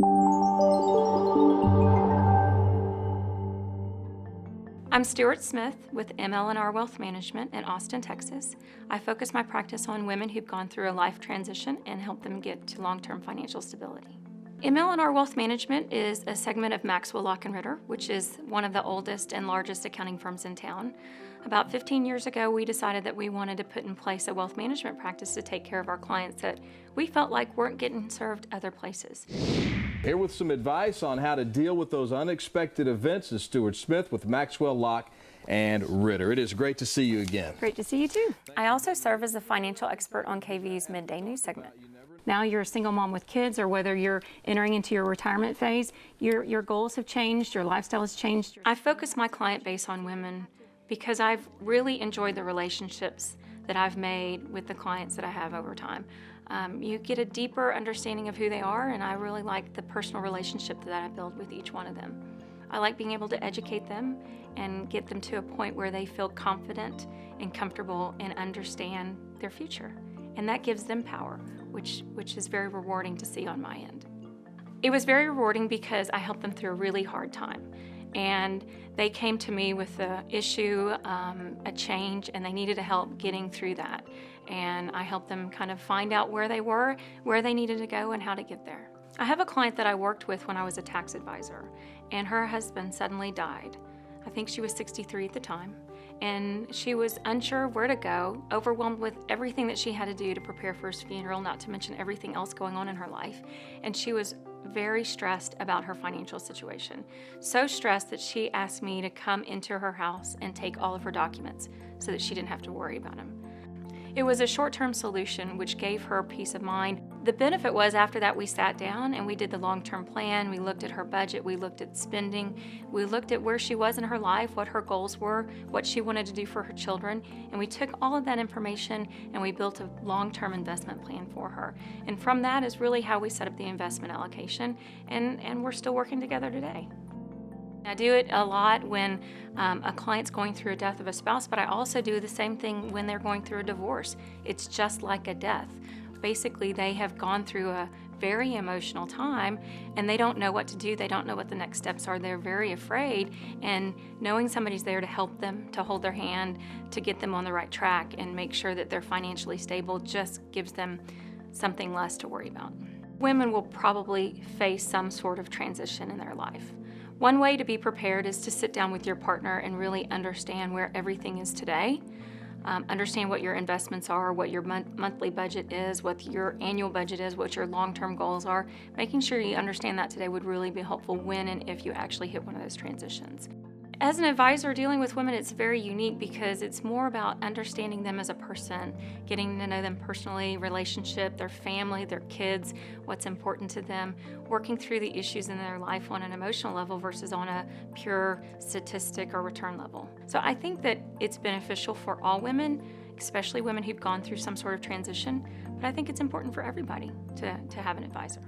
I'm Stuart Smith with ML&R Wealth Management in Austin, Texas. I focus my practice on women who've gone through a life transition and help them get to long-term financial stability. ML&R Wealth Management is a segment of Maxwell Lock & Ritter, which is one of the oldest and largest accounting firms in town. About 15 years ago, we decided that we wanted to put in place a wealth management practice to take care of our clients that we felt like weren't getting served other places. Here with some advice on how to deal with those unexpected events is Stuart Smith with Maxwell Lock and Ritter. It is great to see you again. Great to see you too. I also serve as a financial expert on KVU's Midday News segment. Now you're a single mom with kids, or whether you're entering into your retirement phase, your goals have changed, your lifestyle has changed. I focus my client base on women because I've really enjoyed the relationships that I've made with the clients that I have over time. You get a deeper understanding of who they are, and I really like the personal relationship that I build with each one of them. I like being able to educate them and get them to a point where they feel confident and comfortable and understand their future. And that gives them power, which is very rewarding to see on my end. It was very rewarding because I helped them through a really hard time. And they came to me with an issue, a change, and they needed help getting through that. And I helped them kind of find out where they were, where they needed to go, and how to get there. I have a client that I worked with when I was a tax advisor, and her husband suddenly died. I think she was 63 at the time, and she was unsure of where to go, overwhelmed with everything that she had to do to prepare for his funeral, not to mention everything else going on in her life. And she was very stressed about her financial situation. So stressed that she asked me to come into her house and take all of her documents so that she didn't have to worry about them. It was a short-term solution which gave her peace of mind. The benefit was after that we sat down and we did the long-term plan. We looked at her budget, we looked at spending, we looked at where she was in her life, what her goals were, what she wanted to do for her children, and we took all of that information and we built a long-term investment plan for her. And from that is really how we set up the investment allocation, and we're still working together today. I do it a lot when a client's going through a death of a spouse, but I also do the same thing when they're going through a divorce. It's just like a death. Basically, they have gone through a very emotional time and they don't know what to do. They don't know what the next steps are. They're very afraid, and knowing somebody's there to help them, to hold their hand, to get them on the right track and make sure that they're financially stable just gives them something less to worry about. Women will probably face some sort of transition in their life. One way to be prepared is to sit down with your partner and really understand where everything is today. Understand what your investments are, what your monthly budget is, what your annual budget is, what your long-term goals are. Making sure you understand that today would really be helpful when and if you actually hit one of those transitions. As an advisor dealing with women, it's very unique because it's more about understanding them as a person, getting to know them personally, relationship, their family, their kids, what's important to them, working through the issues in their life on an emotional level versus on a pure statistic or return level. So I think that it's beneficial for all women, especially women who've gone through some sort of transition, but I think it's important for everybody to have an advisor.